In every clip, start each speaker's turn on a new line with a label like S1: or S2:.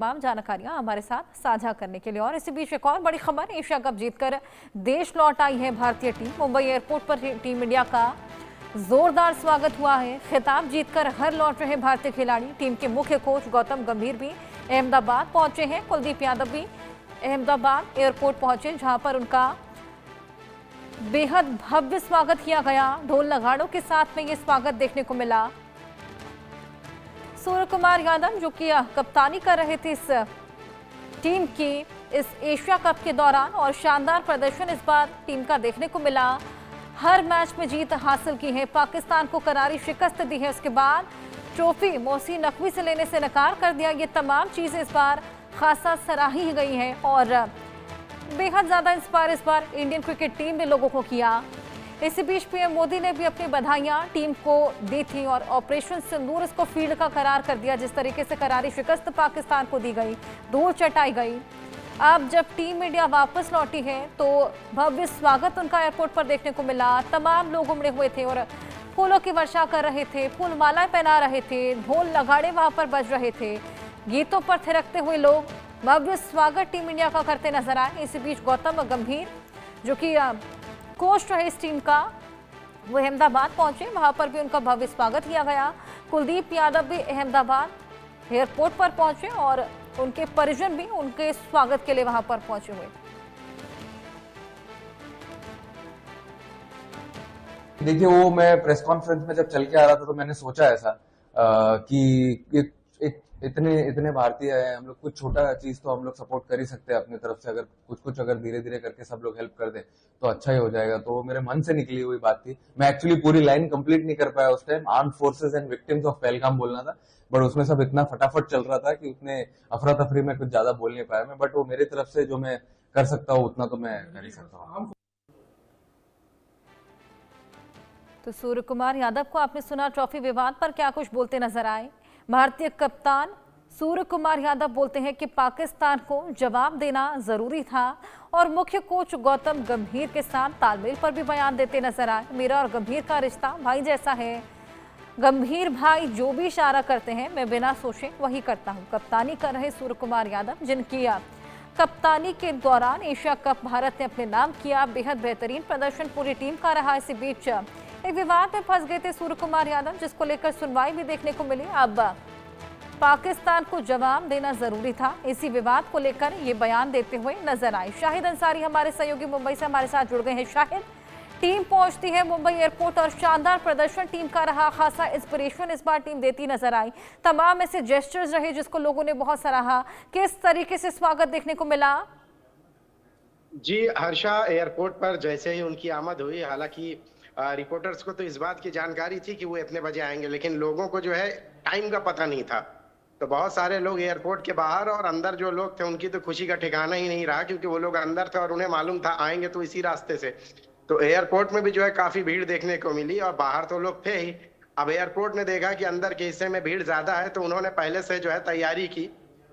S1: तमाम जानकारियां हमारे साथ साझा करने के लिए। और इसी बीच एक और बड़ी खबर, एशिया कप जीतकर देश लौट आई है भारतीय टीम। मुंबई एयरपोर्ट पर टीम इंडिया का जोरदार स्वागत हुआ है। खिताब जीतकर घर लौट रहे भारतीय खिलाड़ी। टीम के मुख्य कोच गौतम गंभीर भी अहमदाबाद पहुंचे हैं। कुलदीप यादव भी अहमदाबाद एयरपोर्ट पहुंचे, जहां पर उनका बेहद भव्य स्वागत किया गया। ढोल नगाड़ों के साथ में ये स्वागत देखने को मिला। सूर्य कुमार यादव जो कि कप्तानी कर रहे थे इस टीम की इस एशिया कप के दौरान, और शानदार प्रदर्शन इस बार टीम का देखने को मिला। हर मैच में जीत हासिल की है, पाकिस्तान को करारी शिकस्त दी है। उसके बाद ट्रॉफी मोहसिन नकवी से लेने से इनकार कर दिया। ये तमाम चीजें इस बार खासा सराही गई हैं और बेहद ज्यादा इंस्पायर इस बार इंडियन क्रिकेट टीम ने लोगों को किया। इसी बीच पीएम मोदी ने भी अपनी बधाइयां टीम को दी थी और ऑपरेशन सिंदूर इसको फील्ड का करार कर दिया। जिस तरीके से करारी शिकस्त पाकिस्तान को दी गई, धूल चटाई गई। अब जब टीम इंडिया वापस लौटी है तो भव्य स्वागत उनका एयरपोर्ट पर देखने को मिला। तमाम लोग उमड़े हुए थे और फूलों की वर्षा कर रहे थे, फूल मालाएं पहना रहे थे, ढोल नगाड़े वहां पर बज रहे थे, गीतों पर थिरकते हुए लोग भव्य स्वागत टीम इंडिया का करते नजर आए। इसी बीच गौतम गंभीर जो कि कोच रहे इस टीम का, वो अहमदाबाद पहुंचे, वहां पर भी उनका भव्य स्वागत किया गया। कुलदीप यादव भी अहमदाबाद एयरपोर्ट पर पहुंचे और उनके परिजन भी उनके स्वागत के लिए वहां पर पहुंचे हुए।
S2: देखिए, वो मैं प्रेस कॉन्फ्रेंस में जब चल के आ रहा था तो मैंने सोचा ऐसा कि इतने भारतीय हैं हम लोग, कुछ छोटा चीज तो हम लोग सपोर्ट कर ही सकते हैं अपनी तरफ से। अगर कुछ अगर धीरे धीरे करके सब लोग हेल्प कर दे तो अच्छा ही हो जाएगा। तो वो मेरे मन से निकली हुई बात थी। मैं एक्चुअली पूरी लाइन कंप्लीट नहीं कर पाया उस time. Armed forces and victims of Pahalgam बोलना था, बट उसमें सब इतना फटाफट चल रहा था कि उतने अफरा तफरी में कुछ ज्यादा बोल नहीं पाया मैं। बट वो मेरी तरफ से जो मैं कर सकता हूँ उतना तो मैं कर ही सकता हूँ।
S1: तो सूर्य कुमार यादव को आपने सुना, ट्रॉफी विवाद पर क्या कुछ बोलते नजर आए। भारतीय कप्तान सूर्य कुमार यादव बोलते हैं कि पाकिस्तान को जवाब देना जरूरी था और मुख्य कोच गौतम गंभीर के साथ तालमेल पर भी बयान देते नजर आए। मेरा और गंभीर का रिश्ता भाई जैसा है। गंभीर भाई जो भी इशारा करते हैं मैं बिना सोचे वही करता हूं। कप्तानी कर रहे सूर्य कुमार यादव, जिनकी कप्तानी के दौरान एशिया कप भारत ने अपने नाम किया। बेहद बेहतरीन प्रदर्शन पूरी टीम का रहा। इसी बीच एक विवाद में फंस गए थे सूर्य कुमार यादव, जिसको लेकर सुनवाई भी देखने को मिली। अब पाकिस्तान को जवाब देना जरूरी था, इसी विवाद को लेकर ये बयान देते हुए नजर आए। शाहिद अंसारी हमारे सहयोगी मुंबई से हमारे साथ जुड़ गए हैं। शाहिद, टीम पहुंचती है मुंबई एयरपोर्ट और शानदार प्रदर्शन टीम का रहा, खासा इंस्पिरेशन इस बार टीम देती नजर आई। तमाम ऐसे जेस्चर्स रहे जिसको लोगों ने बहुत सराहा। किस तरीके से स्वागत देखने को मिला?
S3: जी हर्षा, एयरपोर्ट पर जैसे ही उनकी आमद हुई, हालांकि रिपोर्टर्स को तो इस बात की जानकारी थी कि वो इतने बजे आएंगे, लेकिन लोगों को जो है टाइम का पता नहीं था। तो बहुत सारे लोग एयरपोर्ट के बाहर और अंदर जो लोग थे उनकी तो खुशी का ठिकाना ही नहीं रहा, क्योंकि वो लोग अंदर थे और उन्हें मालूम था आएंगे तो इसी रास्ते से। तो एयरपोर्ट में भी जो है काफी भीड़ देखने को मिली और बाहर तो लोग थे ही। अब एयरपोर्ट ने देखा कि अंदर के हिस्से में भीड़ ज्यादा है, तो उन्होंने पहले से जो है तैयारी की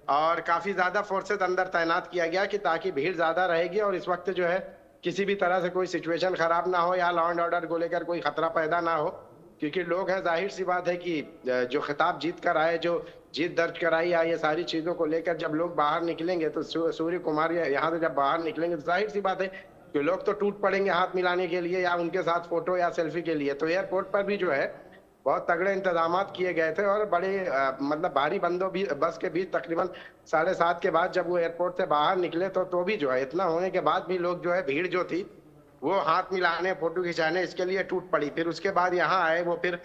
S3: और काफी ज्यादा फोर्सेज अंदर तैनात किया गया कि ताकि भीड़ ज्यादा रहेगी और इस वक्त जो है किसी भी तरह से कोई सिचुएशन खराब ना हो या लॉ एंड ऑर्डर को लेकर कोई खतरा पैदा ना हो। क्योंकि लोग हैं, जाहिर सी बात है कि जो खिताब जीत कर आए, जो जीत दर्ज कराई या ये सारी चीजों को लेकर जब लोग बाहर निकलेंगे तो सूर्य कुमार यहाँ से जब बाहर निकलेंगे तो जाहिर सी बात है कि लोग तो टूट पड़ेंगे हाथ मिलाने के लिए या उनके साथ फोटो या सेल्फी के लिए। तो एयरपोर्ट पर भी जो है बहुत तगड़े इंतजाम किए गए थे और बड़े मतलब भारी बंदों भी बस के बीच तकरीबन 7:30 के बाद जब वो एयरपोर्ट से बाहर निकले तो भी जो है इतना होने के बाद भी लोग जो है भीड़ जो थी वो हाथ मिलाने, फोटो खिंचाने इसके लिए टूट पड़ी। फिर उसके बाद यहाँ आए वो, फिर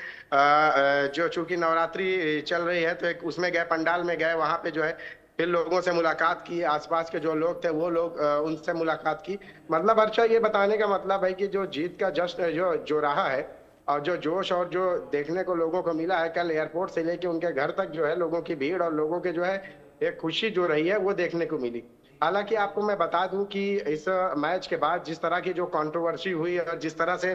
S3: जो चूंकि नवरात्रि चल रही है तो एक उसमें गए, पंडाल में गए, वहां पे जो है फिर लोगों से मुलाकात की, आसपास के जो लोग थे वो लोग उनसे मुलाकात की। मतलब अच्छा, ये बताने का मतलब है कि जो जीत का जश्न जो रहा है और जो जोश और जो देखने को लोगों को मिला है, कल एयरपोर्ट से लेके उनके घर तक जो है लोगों की भीड़ और लोगों के जो है एक खुशी जो रही है वो देखने को मिली। हालांकि आपको मैं बता दूं कि इस मैच के बाद जिस तरह की जो कंट्रोवर्सी हुई और जिस तरह से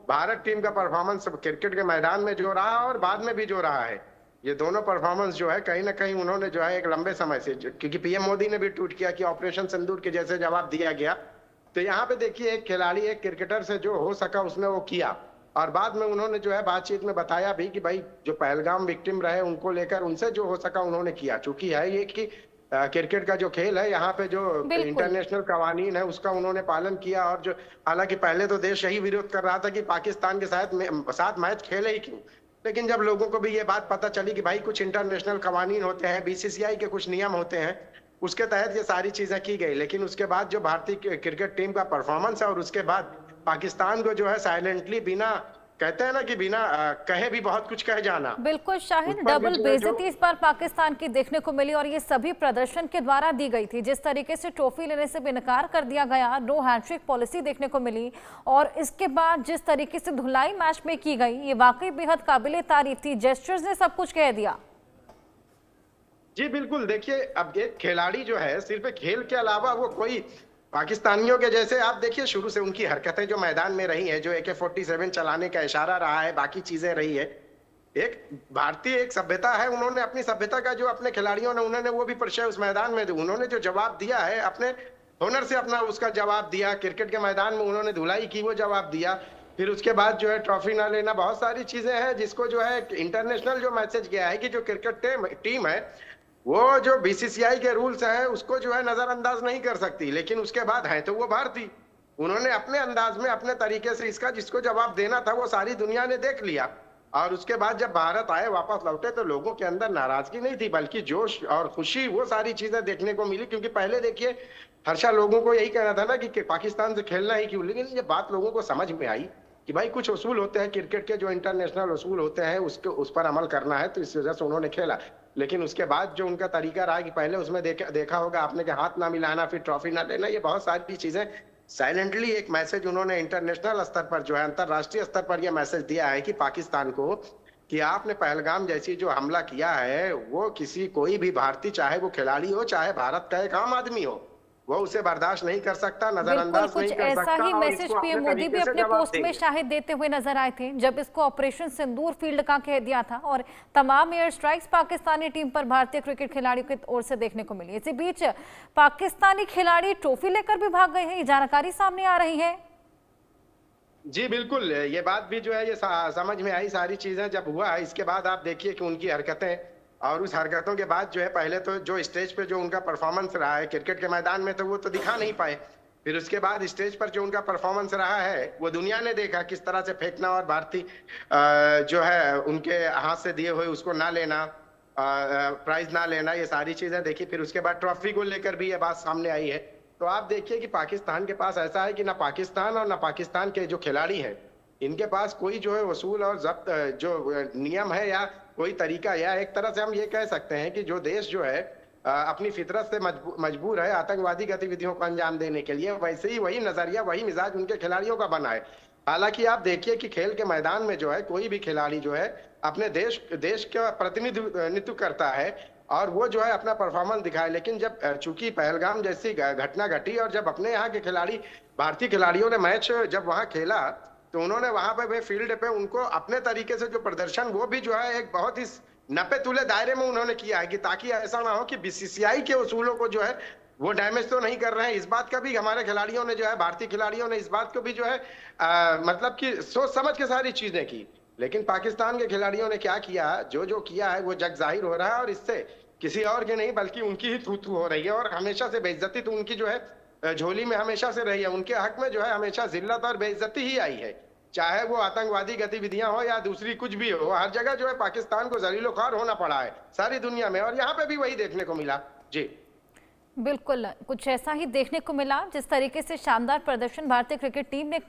S3: भारत टीम का परफॉर्मेंस क्रिकेट के मैदान में जो रहा और बाद में भी जो रहा है, ये दोनों परफॉर्मेंस जो है कहीं ना कहीं उन्होंने जो है एक लंबे समय से, क्योंकि पीएम मोदी ने भी ट्वीट किया कि ऑपरेशन सिंदूर के जैसे जवाब दिया गया। तो यहाँ पे देखिए, एक खिलाड़ी, एक क्रिकेटर से जो हो सका उसने वो किया और बाद में उन्होंने जो है बातचीत में बताया भी कि भाई जो पहलगाम विक्टिम रहे उनको लेकर उनसे जो हो सका उन्होंने किया। चूंकि है ये कि क्रिकेट का जो खेल है यहाँ पे जो
S1: बिल्कुल।
S3: इंटरनेशनल कवानीन है उसका उन्होंने पालन किया। और जो हालांकि पहले तो देश यही विरोध कर रहा था कि पाकिस्तान के साथ मैच खेले ही क्यों, लेकिन जब लोगों को भी ये बात पता चली कि भाई कुछ इंटरनेशनल कवानीन होते हैं, बीसीसीआई के कुछ नियम होते हैं, उसके तहत ये सारी चीजें की गई। लेकिन उसके बाद जो भारतीय क्रिकेट टीम का परफॉर्मेंस है और उसके बाद पाकिस्तान को जो है साइलेंटली बिना, कहते हैं ना कि बिना कहे भी बहुत कुछ कह जाना।
S1: बिल्कुल शाहिद,
S3: उस पर भी
S1: डबल
S3: जो है
S1: बेइज्जती इस बार पाकिस्तान की देखने को मिली और ये सभी प्रदर्शन के द्वारा दी गई थी। जिस तरीके से ट्रॉफी लेने से भी इनकार कर दिया गया, नो हैंडशेक पॉलिसी देखने को मिली और इसके बाद जिस तरीके से धुलाई मैच में की गई, ये वाकई बेहद काबिले तारीफ थी। जेस्चर्स ने सब कुछ कह दिया।
S3: जी बिल्कुल, देखिए अब एक खिलाड़ी जो है सिर्फ खेल के अलावा वो कोई पाकिस्तानियों के जैसे, आप देखिए शुरू से उनकी हरकतें जो मैदान में रही है, जो AK-47 चलाने का इशारा रहा है, बाकी चीजें रही है, एक भारतीय एक सभ्यता है, उन्होंने अपनी सभ्यता का जो अपने खिलाड़ियों ने उन्होंने वो भी परिचय उस मैदान में उन्होंने जो जवाब दिया है अपने हुनर से अपना उसका जवाब दिया। क्रिकेट के मैदान में उन्होंने धुलाई की, वो जवाब दिया। फिर उसके बाद जो है ट्रॉफी ना लेना, बहुत सारी चीजें हैं जिसको जो है इंटरनेशनल जो मैसेज गया है कि जो क्रिकेट टीम है वो जो बीसीसीआई के रूल्स हैं उसको जो है नजरअंदाज नहीं कर सकती, लेकिन उसके बाद है तो वो भारतीय, उन्होंने अपने अंदाज में अपने तरीके से इसका जिसको जवाब देना था वो सारी दुनिया ने देख लिया। और उसके बाद जब भारत आए, वापस लौटे, तो लोगों के अंदर नाराजगी नहीं थी बल्कि जोश और खुशी, वो सारी चीजें देखने को मिली। क्योंकि पहले देखिए हर्षा, लोगों को यही कहना था ना कि पाकिस्तान से खेलना ही क्यों, लेकिन ये बात लोगों को समझ में आई कि भाई कुछ उसूल होते हैं क्रिकेट के, जो इंटरनेशनल उसूल होते हैं उसके उस पर अमल करना है, तो इस वजह से उन्होंने खेला। लेकिन उसके बाद जो उनका तरीका रहा कि पहले उसमें देखा होगा आपने कि हाथ ना मिलाना, फिर ट्रॉफी ना लेना, ये बहुत सारी चीजें साइलेंटली एक मैसेज उन्होंने इंटरनेशनल स्तर पर जो है अंतरराष्ट्रीय स्तर पर यह मैसेज दिया है कि पाकिस्तान को कि आपने पहलगाम जैसी जो हमला किया है वो किसी कोई भी भारतीय, चाहे वो खिलाड़ी हो चाहे भारत का एक आम आदमी हो, वो उसे बर्दाश्त नहीं कर सकता, नजरअंदाज नहीं कर सकता।
S1: ऐसा ही मैसेज पीएम मोदी भी अपने पोस्ट में शाहिद देते हुए नजर आए थे जब इसको ऑपरेशन सिंदूर फील्ड का कह दिया था और तमाम एयर स्ट्राइक्स पाकिस्तानी टीम पर भारतीय क्रिकेट खिलाड़ियों की ओर से देखने को मिली। इसी बीच पाकिस्तानी खिलाड़ी ट्रॉफी लेकर भी भाग गए हैं, ये जानकारी सामने आ रही है।
S3: जी बिल्कुल, ये बात भी जो है ये समझ में आई सारी चीजें जब हुआ। इसके बाद आप देखिए कि उनकी हरकतें और उस हरकतों के बाद जो है पहले तो जो स्टेज पे जो उनका परफॉर्मेंस रहा है क्रिकेट के मैदान में, तो वो तो दिखा नहीं पाए। फिर उसके बाद स्टेज पर जो उनका परफॉर्मेंस रहा है वो दुनिया ने देखा, किस तरह से फेंकना और भारतीय जो है उनके हाथ से दिए हुए उसको ना लेना, प्राइज ना लेना, ये सारी चीजें देखी। फिर उसके बाद ट्रॉफी को लेकर भी ये बात सामने आई है। तो आप देखिए कि पाकिस्तान के पास ऐसा है कि ना पाकिस्तान और ना पाकिस्तान के जो खिलाड़ी हैं, इनके पास कोई जो है वसूल और जब्त जो नियम है या कोई तरीका, या एक तरह से हम ये कह सकते हैं कि जो देश जो है अपनी फितरत से मजबूर है आतंकवादी गतिविधियों को अंजाम देने के लिए, वैसे ही वही नजरिया वही मिजाज उनके खिलाड़ियों का बना है। हालांकि आप देखिए कि खेल के मैदान में जो है कोई भी खिलाड़ी जो है अपने देश का प्रतिनिधित्व करता है और वो जो है अपना परफॉर्मेंस दिखाए। लेकिन जब चूंकि पहलगाम जैसी घटना घटी और जब अपने यहाँ के खिलाड़ी, भारतीय खिलाड़ियों ने मैच जब वहाँ खेला, तो उन्होंने वहां पे फील्ड पे उनको अपने तरीके से जो प्रदर्शन, वो भी जो है एक बहुत ही नपे तुले दायरे में उन्होंने किया है कि ताकि ऐसा ना हो कि बीसीसीआई के उसूलों को जो है वो डैमेज तो नहीं कर रहे हैं। इस बात का भी हमारे खिलाड़ियों ने जो है, भारतीय खिलाड़ियों ने इस बात को भी जो है मतलब कि सोच समझ के सारी चीजें की। लेकिन पाकिस्तान के खिलाड़ियों ने क्या किया, जो किया है वो जग जाहिर हो रहा है और इससे किसी और के नहीं बल्कि उनकी ही थू हो रही है। और हमेशा से बेइज्जती तो उनकी जो है झोली में हमेशा से रही है, उनके हक में जो है हमेशा जिल्लत और बेइज्जती ही आई है, चाहे वो आतंकवादी गतिविधियां हो या दूसरी कुछ भी हो। हर जगह जो है पाकिस्तान को जलीलो ख्वार होना पड़ा है सारी दुनिया में, और यहाँ पे भी वही देखने को मिला। जी
S1: बिल्कुल, कुछ ऐसा ही देखने को मिला। जिस तरीके से शानदार प्रदर्शन भारतीय क्रिकेट टीम ने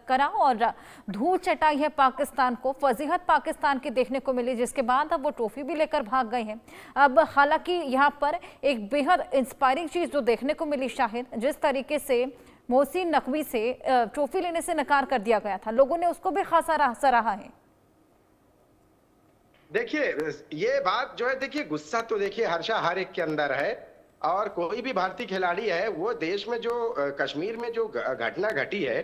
S1: करा और धूल चटाई है पाकिस्तान को, फजीहत पाकिस्तान की देखने को मिली, जिसके बाद अब वो ट्रॉफी भी लेकर भाग गए हैं। अब हालांकि यहाँ पर एक बेहद इंस्पायरिंग चीज़ जो देखने को मिली शाहिद, जिस तरीके से मोहसिन नकवी से ट्रॉफी लेने से नकार कर दिया गया था, लोगों ने उसको भी खासा सराहा है।
S3: देखिए ये बात जो है, देखिए गुस्सा तो देखिए हर्षा हर एक के अंदर है, और कोई भी भारतीय खिलाड़ी है वो देश में जो कश्मीर में जो घटना घटी है,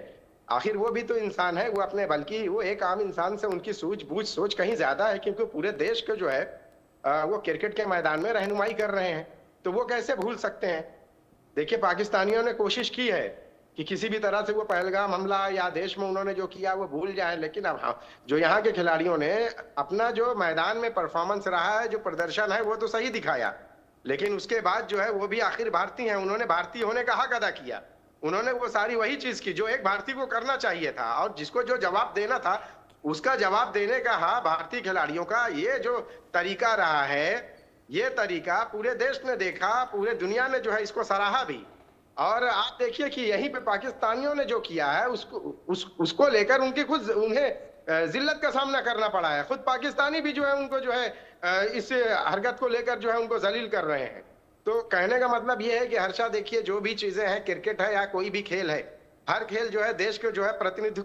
S3: आखिर वो भी तो इंसान है, वो अपने, बल्कि वो एक आम इंसान से उनकी सूझबूझ सोच कहीं ज्यादा है, क्योंकि पूरे देश को जो है वो क्रिकेट के मैदान में रहनुमाई कर रहे हैं, तो वो कैसे भूल सकते हैं। देखिए पाकिस्तानियों ने कोशिश की है कि किसी भी तरह से वो पहलगाम हमला या देश में उन्होंने जो किया वो भूल जाए, लेकिन अब हाँ, जो यहाँ के खिलाड़ियों ने अपना जो मैदान में परफॉर्मेंस रहा है, जो प्रदर्शन है, वो तो सही दिखाया। लेकिन उसके बाद जो है वो भी आखिर भारतीय हैं, उन्होंने भारतीय होने का हक अदा किया। उन्होंने वो सारी वही चीज की जो एक भारतीय को करना चाहिए था, और जिसको जो जवाब देना था उसका जवाब देने का हाँ भारतीय खिलाड़ियों का ये जो तरीका रहा है, ये तरीका पूरे देश ने देखा, पूरे दुनिया ने जो है इसको सराहा भी। और आप देखिए कि यहीं पे पाकिस्तानियों ने जो किया है उसको लेकर उन्हें जिल्लत का सामना करना पड़ा है। खुद पाकिस्तानी भी जो है उनको जो है इस हरकत को लेकर जो है उनको जलील कर रहे हैं। तो कहने का मतलब ये है कि हर्षा देखिए, जो भी चीजें हैं, क्रिकेट है या कोई भी खेल है, हर खेल जो है देश को जो है प्रतिनिधित्व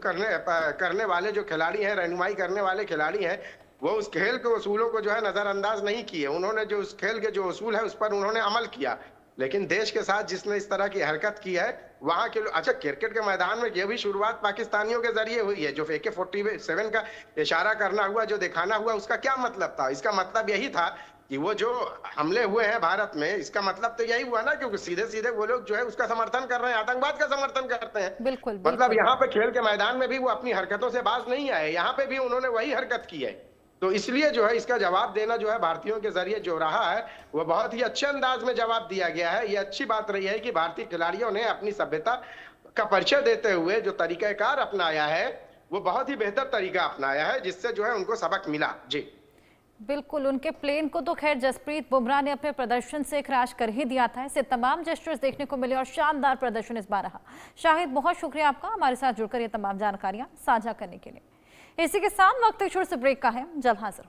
S3: करने वाले जो खिलाड़ी हैं, रहनुमाई करने वाले खिलाड़ी हैं, वो उस खेल के उसूलों को जो है नजरअंदाज नहीं किए। उन्होंने जो उस खेल के जो उसूल है उस पर उन्होंने अमल किया। लेकिन देश के साथ जिसने इस तरह की हरकत की है वहां के अच्छा, क्रिकेट के मैदान में ये भी शुरुआत पाकिस्तानियों के जरिए हुई है। जो AK-47 का इशारा करना हुआ, जो दिखाना हुआ, उसका क्या मतलब था? इसका मतलब यही था कि वो जो हमले हुए हैं भारत में, इसका मतलब तो यही हुआ ना, क्योंकि सीधे सीधे वो लोग जो है उसका समर्थन कर रहे हैं, आतंकवाद का समर्थन करते हैं।
S1: बिल्कुल,
S3: मतलब यहाँ पे खेल के मैदान में भी वो अपनी हरकतों से बाज नहीं आए, यहाँ पे भी उन्होंने वही हरकत की है। तो इसलिए जो है इसका जवाब देना जो है भारतीयों के जरिए जो रहा है वो बहुत ही अच्छे अंदाज में जवाब दिया गया है। ये अच्छी बात रही है कि भारतीय खिलाड़ियों ने अपनी सभ्यता का परिचय देते हुए जो तरीकाकार अपनाया है वो बहुत ही बेहतर तरीका अपनाया है, जिससे जो है उनको सबक मिला। जी
S1: बिल्कुल, उनके प्लेन को तो खैर जसप्रीत बुमराह ने अपने प्रदर्शन से क्रैश कर ही दिया था। इससे तमाम जेस्चर्स देखने को मिले और शानदार प्रदर्शन इस बार रहा। शाहिद, बहुत शुक्रिया आपका हमारे साथ जुड़कर ये तमाम जानकारियां साझा करने के लिए। इसी के साथ वक्त एक छोटे से ब्रेक का है, जल्द हाजिर हूं।